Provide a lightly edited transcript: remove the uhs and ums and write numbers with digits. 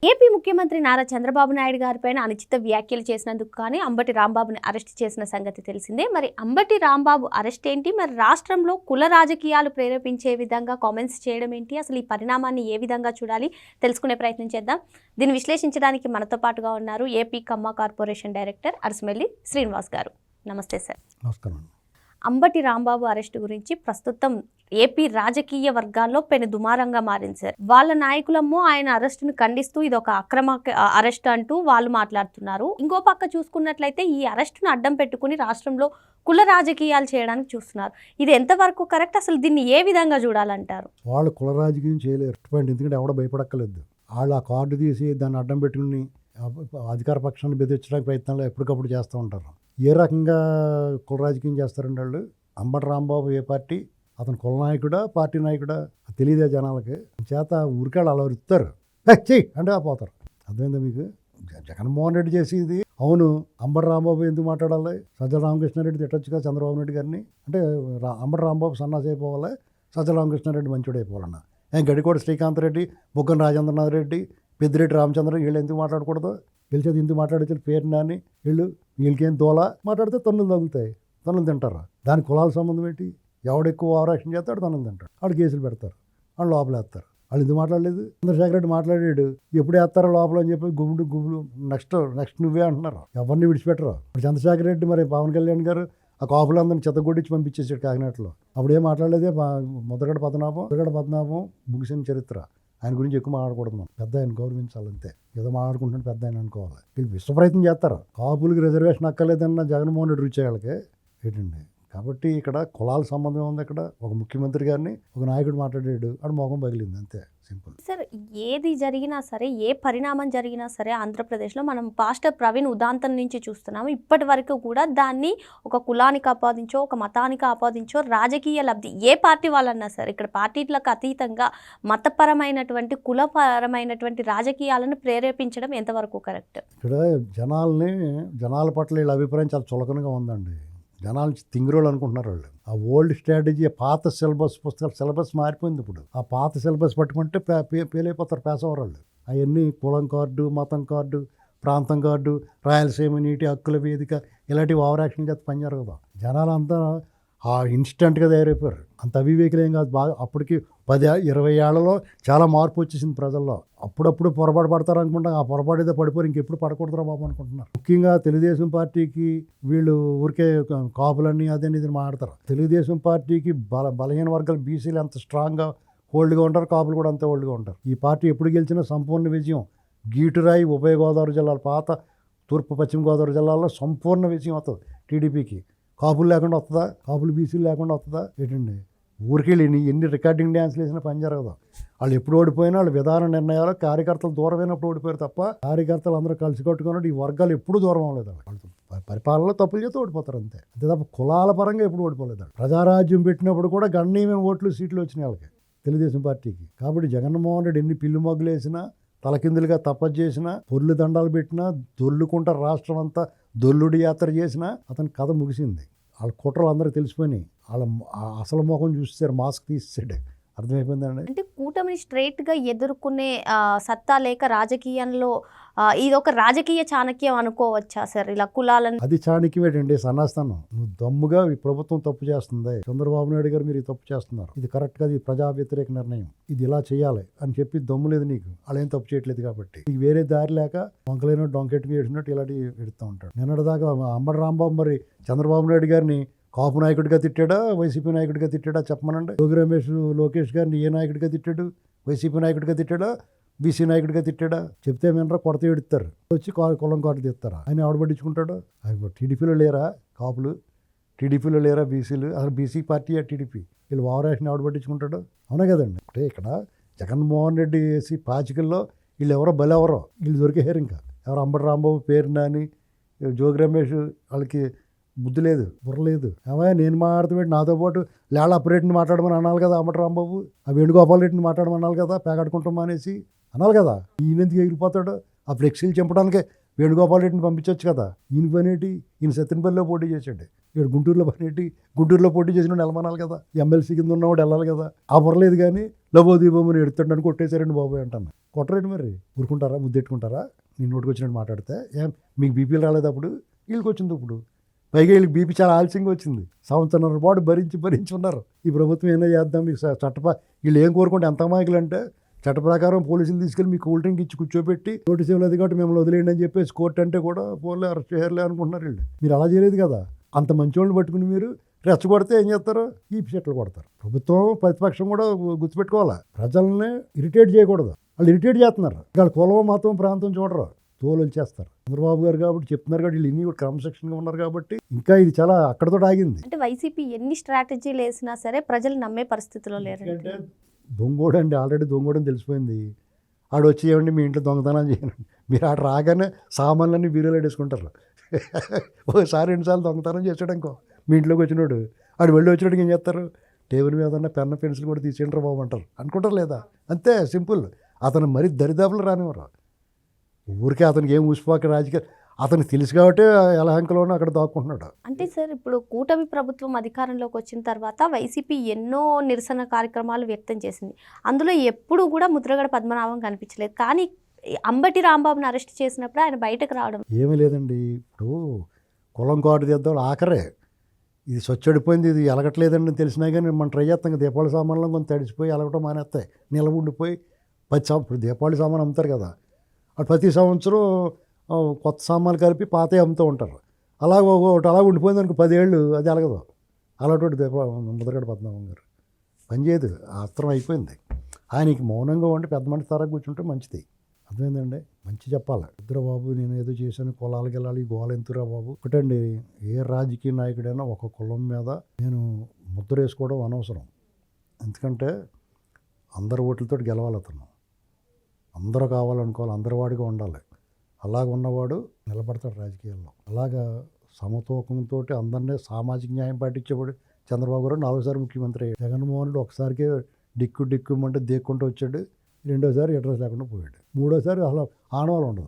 AP ముఖ్యమంత్రి నారా చంద్రబాబు నాయుడు గారిపైన అనుచిత వ్యాఖ్యలు చేసినందుకు కానీ అంబటి రాంబాబుని అరెస్ట్ చేసిన సంగతి తెలిసిందే. మరి అంబటి రాంబాబు అరెస్ట్ ఏంటి? మరి రాష్ట్రంలో కుల రాజకీయాలు ప్రేరేపించే విధంగా కామెంట్స్ చేయడం ఏంటి? అసలు ఈ పరిణామాన్ని ఏ విధంగా చూడాలి తెలుసుకునే ప్రయత్నం చేద్దాం. దీన్ని విశ్లేషించడానికి మనతో పాటుగా ఉన్నారు ఏపీ కమ్మ కార్పొరేషన్ డైరెక్టర్ అరసమెల్లి శ్రీనివాస్ గారు. నమస్తే సార్. నమస్కారం. అంబటి రాంబాబు అరెస్టు గురించి ప్రస్తుతం ఏపీ రాజకీయ వర్గాల్లో పెను దుమారంగా మారింది సార్. వాళ్ళ నాయకులమ్మో ఆయన అరెస్టును ఖండిస్తూ ఇది ఒక అక్రమ అరెస్ట్ అంటూ వాళ్ళు మాట్లాడుతున్నారు. ఇంకో పక్క చూసుకున్నట్లయితే ఈ అరెస్టును అడ్డం పెట్టుకుని రాష్ట్రంలో కుల రాజకీయాలు చేయడానికి చూస్తున్నారు. ఇది ఎంతవరకు కరెక్ట్? అసలు దీన్ని ఏ విధంగా చూడాలంటారు? వాళ్ళు కుల రాజకీయం చేయలేరు, ఎందుకంటే ఎవడ భయపడక్కర్లేదు. వాళ్ళు ఆ కార్డు తీసి దాన్ని అడ్డం పెట్టుకుని అధికార పక్షాన్ని బెదిరించడానికి ప్రయత్నాలు ఎప్పటికప్పుడు చేస్తూ ఉంటారు. ఏ రకంగా కుల రాజకీయం చేస్తారండి వాళ్ళు? అంబటి రాంబాబు ఏ పార్టీ? అతను కుల నాయకుడా పార్టీ నాయకుడా తెలియదే జనాలకి. చేత ఊరికాళ్ళు అలా ఇస్తారు, చెయ్యి అంటే పోతారు. అర్థమైందా మీకు? జగన్మోహన్ రెడ్డి చేసేది అవును. అంబటి రాంబాబు ఎందుకు మాట్లాడాలి? సజ్జల రామకృష్ణారెడ్డి తిట్టొచ్చుగా చంద్రబాబు నాయుడు గారిని. అంటే అంబటి రాంబాబు సన్నాసి అయిపోవాలి, సజ్జల రామకృష్ణారెడ్డి మంచోడు అయిపోవాలన్న. గడికోట శ్రీకాంత్ రెడ్డి, బుగ్గన రాజేంద్రనాథ్ రెడ్డి, పెద్దిరెడ్డి రామచంద్ర వీళ్ళు ఎందుకు మాట్లాడకూడదు? గెలిచేది ఎందుకు మాట్లాడితే పేరు నాని వీళ్ళకేం దోల మాట్లాడితే తన్నులు తగులుతాయి, తన్నులు తింటారు. దాని కులాల సంబంధం ఏంటి? ఎవడెక్కువ ఆవరాక్షన్ చేస్తాడు తన్నులు తింటాడు. వాడు కేసులు పెడతారు, వాళ్ళు లోపల వేస్తారు. వాళ్ళు ఎందుకు మాట్లాడలేదు? చంద్రశేఖర్ రెడ్డి మాట్లాడాడు, ఎప్పుడు వేస్తారో లోపల అని చెప్పి గుబులు నెక్స్ట్ నువ్వే అంటున్నారు. ఎవరిని విడిచిపెట్టరు. ఇప్పుడు చంద్రశేఖర్ రెడ్డి మరి పవన్ కళ్యాణ్ గారు ఆ కాపులందరినీ చెత్తగొడ్డించి పంపించేసాడు కాకినాడలో. అప్పుడేం మాట్లాడలేదే. ముద్రగడ పద్మనాభం ముగిసిన చరిత్ర. ఆయన గురించి ఎక్కువ మాట్లాడకూడదు. మనం పెద్ద ఆయన గౌరవించాలంతే. ఏదో మాట్లాడుకుంటుంటే పెద్ద ఆయన అనుకోవాలి. వీళ్ళు విశ్వ ప్రయత్నం చేస్తారు. కాపులకి రిజర్వేషన్ అక్కర్లేదన్న జగన్మోహన్ రెడ్డి రుచి వాళ్ళకి ఏంటండి. కాబట్టి ఇక్కడ కులాల సంబంధం ఉంది. ఇక్కడ ఒక ముఖ్యమంత్రి గారిని ఒక నాయకుడు మాట్లాడాడు, ఆడు మోహం పగిలింది, అంతే. Simple sir. ఏది జరిగినా సరే, ఏ పరిణామం జరిగినా సరే ఆంధ్రప్రదేశ్లో మనం పాస్టర్ ప్రవీణ్ ఉదాంతం నుంచి చూస్తున్నాము. ఇప్పటి వరకు కూడా దాన్ని ఒక కులానికి ఆపాదించో, ఒక మతానికి ఆపాదించో, రాజకీయ లబ్ధి ఏ పార్టీ వాళ్ళన్నా సరే, ఇక్కడ పార్టీలకు అతీతంగా మతపరమైనటువంటి కులపరమైనటువంటి రాజకీయాలను ప్రేరేపించడం ఎంతవరకు కరెక్ట్? ఇక్కడ జనాల పట్ల వీళ్ళ అభిప్రాయం చాలా చులకనగా ఉందండి. జనాలు తింగిరోళ్ళు అనుకుంటున్నారు వాళ్ళు. ఆ ఓల్డ్ స్ట్రాటజీ, పాత సిలబస్ మారిపోయింది. ఇప్పుడు ఆ పాత సిలబస్ పట్టుకుంటే పేలైపోతారు పేసవరాళ్ళు. అవన్నీ కులం కార్డు, మతం కార్డు, ప్రాంతం కార్డు, రాయలసీమ నీటి హక్కుల వేదిక ఇలాంటివి ఓవర్ యాక్షన్ చేస్తే పనిచేయరు కదా. జనాలంతా ఆ ఇన్స్టెంట్గా తయారైపోయారు. అంత అవివేకులేం కాదు. బాగా అప్పటికి 10-20 ఏళ్లలో చాలా మార్పు వచ్చేసింది ప్రజల్లో. అప్పుడప్పుడు పొరపాటు పడతారు అనుకుంటాం. ఆ పొరపాటు ఏదో పడిపోయి ఇంకెప్పుడు పడకూడదురా బాబు అనుకుంటున్నారు. ముఖ్యంగా తెలుగుదేశం పార్టీకి వీళ్ళు ఊరికే కాపులన్నీ అదని ఇది మాట్లాడతారు. తెలుగుదేశం పార్టీకి బలహీన వర్గాలు బీసీలు ఎంత స్ట్రాంగ్గా హోల్డ్గా ఉంటారు, కాపులు కూడా అంతే హోల్డ్గా ఉంటారు. ఈ పార్టీ ఎప్పుడు గెలిచినా సంపూర్ణ విజయం. గీటురాయి ఉభయ గోదావరి జిల్లాలు, పాత తూర్పు పశ్చిమ గోదావరి జిల్లాల్లో సంపూర్ణ విజయం అవుతుంది టీడీపీకి. కాపులు లేకుండా వస్తుందా? కాపులు బీసీలు లేకుండా వస్తుందా? ఏంటండి ఊరికెళ్ళి ఎన్ని రికార్డింగ్ డ్యాన్స్లు వేసినా పని జరగదు. వాళ్ళు ఎప్పుడు ఓడిపోయినా వాళ్ళ విధాన నిర్ణయాలు కార్యకర్తలు దూరమైనప్పుడు ఓడిపోయారు తప్ప కార్యకర్తలు అందరూ కలిసి కట్టుకున్నట్టు ఈ వర్గాలు ఎప్పుడు దూరం అవ్వలేదు. వాళ్ళు పరిపాలనలో తప్పులు చేస్తే ఓడిపోతారు అంతే తప్ప కులాల పరంగా ఎప్పుడు ఓడిపోలేదు. ప్రజారాజ్యం పెట్టినప్పుడు కూడా గణనీయమైన ఓట్లు సీట్లు వచ్చినాయి వాళ్ళకి, తెలుగుదేశం పార్టీకి. కాబట్టి జగన్మోహన్ రెడ్డి ఎన్ని పిల్లు మొగ్గులు వేసినా, తలకిందులుగా తపస్సు చేసినా, పొర్లు దండాలు పెట్టినా, దొల్లుకుంటా రాష్ట్రం అంతా దొల్లుడి యాత్ర చేసినా అతని కథ ముగిసింది. వాళ్ళ కుట్రలు అందరూ తెలిసిపోయినాయి. వాళ్ళ అసలు ముఖం చూసేసారు, మాస్క్ తీసేసాడు. అర్థమైపోయిందండి. అంటే కూటమిని స్ట్రైట్గా ఎదుర్కొనే సత్తా లేక రాజకీయంలో ఇది ఒక రాజకీయ చాణక్యం అనుకోవచ్చా సార్? ఇలా కులాలను అది చాణక్యమేటండి, సన్నాస్తానం. నువ్వు దమ్ముగా ఈ ప్రభుత్వం తప్పు చేస్తుంది, చంద్రబాబు నాయుడు గారు మీరు తప్పు చేస్తున్నారు, ఇది కరెక్ట్గా, ఇది ప్రజా వ్యతిరేక నిర్ణయం, ఇది ఇలా చేయాలి అని చెప్పి దమ్ము లేదు నీకు. వాళ్ళు ఏం తప్పు చేయట్లేదు కాబట్టి నీకు వేరే దారి లేక వంకలైన డొంకెట్కి ఏడినట్టు ఇలాంటివి ఎడుతూ ఉంటాడు. నిన్నటిదాకా అంబటి రాంబాబు మరి చంద్రబాబు నాయుడు గారిని కాపు నాయకుడిగా తిట్టాడా, వైసీపీ నాయకుడిగా తిట్టాడా చెప్పమనండి. లోకేష్ గారిని ఏ నాయకుడిగా తిట్టాడు? వైసీపీ నాయకుడిగా తిట్టాడా, బీసీ నాయకుడిగా తిట్టాడా? చెప్తే వినరా, కొడత ఎడుతారు, వచ్చి కులం కార్డు తీస్తారా? ఆయన ఎవడు పట్టించుకుంటాడు? టీడీపీలో లేరా కాపులు? టీడీపీలో లేరా బీసీలు? అసలు బీసీ పార్టీ టీడీపీ? వీళ్ళు ఓవరాక్షన్ ఎవడు పట్టించుకుంటాడు? అవునా కదండి. అంటే ఇక్కడ జగన్మోహన్ రెడ్డి వేసి పాచికల్లో వీళ్ళు ఎవరో బలెవరో వీళ్ళు దొరికేసారు. ఇంకా ఎవరు అంబటి రాంబాబు పేరు నాని, జోగి రమేష్, వాళ్ళకి బుద్ధి లేదు, బుర్ర లేదు. ఏమయ్యా నేను మాట్లాడుతున్నాడు, నాతో పాటు లేళ్ళ అప్రెడ్డిని మాట్లాడమని అనాలి కదా అంబటి రాంబాబు. ఆ వేణుగోపాల్ రెడ్డిని మాట్లాడమనాలి కదా, పేకాడుకుంటాం మానేసి అనాలి కదా. ఈయన ఎందుకు ఎగిరిపోతాడు? ఆ ఫ్లెక్సీలు చంపడానికే వేణుగోపాల్ రెడ్డిని పంపించవచ్చు కదా. ఈయన పని ఏంటి? ఈయన సత్యనపల్లిలో పోటీ చేశాడు, ఇక్కడ గుంటూరులో పని ఏంటి? గుంటూరులో పోటీ చేసిన నెలమనాలి కదా. ఎమ్మెల్సీ కింద ఉన్నవాడు వెళ్ళాలి కదా. ఆ బుర్రలేదు కానీ లబోదీపమని ఎడుతుండని కొట్టేశారండి బాబోయ్ అంటాను. కొట్టరండి మరి, ఊరుకుంటారా, ముద్దెట్టుకుంటారా? నేను నోటికి వచ్చినట్టు మాట్లాడితే ఏం మీకు బీపీలు రాలేదు అప్పుడు, వీళ్ళకి వచ్చింది ఇప్పుడు. పైగా వీళ్ళకి బీపీ చాలా ఆలస్యంగా వచ్చింది. సంవత్సరం పాటు భరించి ఉన్నారు. ఈ ప్రభుత్వం ఏమైనా చేద్దాం మీకు వీళ్ళు ఏం కోరుకుంటే ఎంత అమాయకులు అంటే, చట్ట ప్రకారం పోలీసులు తీసుకెళ్ళి మీకు కూల్ డ్రింక్ ఇచ్చి కూర్చోబెట్టి నోటీస్ ఇవ్వలేదు కాబట్టి మిమ్మల్ని వదిలేయండి అని చెప్పేసి కోర్టు అంటే కూడా పోలే అరెస్ట్ చేయలే అనుకుంటున్నారు వీళ్ళు. మీరు అలా చేయలేదు కదా. అంత మంచోళ్ళని పట్టుకుని మీరు రెచ్చగొడితే ఏం చేస్తారు? ఈ చెట్లు కొడతారు. ప్రభుత్వం ప్రతిపక్షం కూడా గుర్తుపెట్టుకోవాలా, ప్రజల్ని ఇరిటేట్ చేయకూడదు. వాళ్ళు ఇరిటేట్ చేస్తున్నారు. వాళ్ళు కులం మతం ప్రాంతం చూడరు, తోలు వచ్చేస్తారు. చంద్రబాబు గారు కాబట్టి చెప్తున్నారు కాబట్టి వీళ్ళు ఇన్ని కూడా క్రమశిక్షణగా ఉన్నారు కాబట్టి ఇంకా ఇది చాలా అక్కడతో ఆగింది. అంటే వైసీపీ ఎన్ని స్ట్రాటజీలు వేసినా సరే ప్రజలు నమ్మే పరిస్థితిలో లేరు. ఎందుకంటే దొంగోడండి, ఆల్రెడీ దొంగోడని తెలిసిపోయింది. ఆడు వచ్చి ఏమండి మీ ఇంట్లో దొంగతనం చేయండి, మీరు ఆడ రాగానే సామాన్లన్నీ బీరోలో వేసుకుంటారు. ఒకసారి 2 సార్లు దొంగతనం చేసాడు అనుకో మీ ఇంట్లోకి వచ్చినాడు, ఆడు వెళ్ళి వచ్చినాడికి ఏం చేస్తారు? టేబుల్ మీద ఉన్న పెన్ పెన్సిల్ కూడా తీసేయంటారు బాబు అంటారు. అనుకుంటారు లేదా? అంతే సింపుల్. అతను మరీ దరిదాపులు రానివ్వరు. ఊరికే అతనికి ఏం ఊసిపోక రాజకీయ అతనికి తెలుసు కాబట్టి ఎలహంకలోనే అక్కడ దాక్కుంటున్నాడు. అంటే సార్ ఇప్పుడు కూటమి ప్రభుత్వం అధికారంలోకి వచ్చిన తర్వాత వైసీపీ ఎన్నో నిరసన కార్యక్రమాలు వ్యక్తం చేసింది. అందులో ఎప్పుడు కూడా ముద్రగడ పద్మనాభం కనిపించలేదు. కానీ అంబటి రాంబాబుని అరెస్ట్ చేసినప్పుడు ఆయన బయటకు రావడం ఏమీ లేదండి. ఇప్పుడు కులం కార్డు తీద్దాం ఆఖరే ఇది స్వచ్ఛడిపోయింది, ఇది ఎలగట్లేదండి తెలిసినా కానీ మనం ట్రై చేస్తాం. దీపావళి సామాన్లో కొంత తడిసిపోయి ఎలగటం మానేస్తాయి, నిలవ ఉండిపోయి 10 ఇప్పుడు దీపావళి సామాన్ అమ్ముతారు కదా, అటు ప్రతి సంవత్సరం కొత్త సామాన్లు కలిపి పాతవి అమ్ముతూ ఉంటారు. ఒకటి అలా ఉండిపోయింది అనుకో 10 ఏళ్ళు, అది ఎలగదు. అలాంటి ముద్రగడ పద్మనాభం గారు పనిచేయదు, ఆ అస్త్రం అయిపోయింది. ఆయనకి మౌనంగా ఉండి పెద్ద మనిషి తరగ కూర్చుంటే మంచిది. అర్థమైందండి? మంచి చెప్పాలి. ఇద్దరు బాబు నేను ఏదో చేశాను, కులాలకి వెళ్ళాలి, గోల ఎంతురా బాబు. ఒకటండి, ఏ రాజకీయ నాయకుడైనా ఒక కులం మీద నేను ముద్ర వేసుకోవడం అనవసరం. ఎందుకంటే అందరి ఓట్లతో గెలవాలి అతను, అందరూ కావాలనుకోవాలి, అందరి వాడిగా ఉండాలి. అలాగ ఉన్నవాడు నిలబడతాడు రాజకీయాల్లో. అలాగా సమతూకంతో అందరినీ సామాజిక న్యాయం పాటించేవాడు చంద్రబాబు గారు 4 సార్లు ముఖ్యమంత్రి అయ్యాడు. జగన్మోహన్ రెడ్డి ఒకసారికే డిక్కుమంటే దేక్కుంటూ వచ్చాడు, 2వ సారి అడ్రస్ లేకుండా పోయాడు, 3వ సారి అసలు ఆనవాళ్ళు ఉండదు.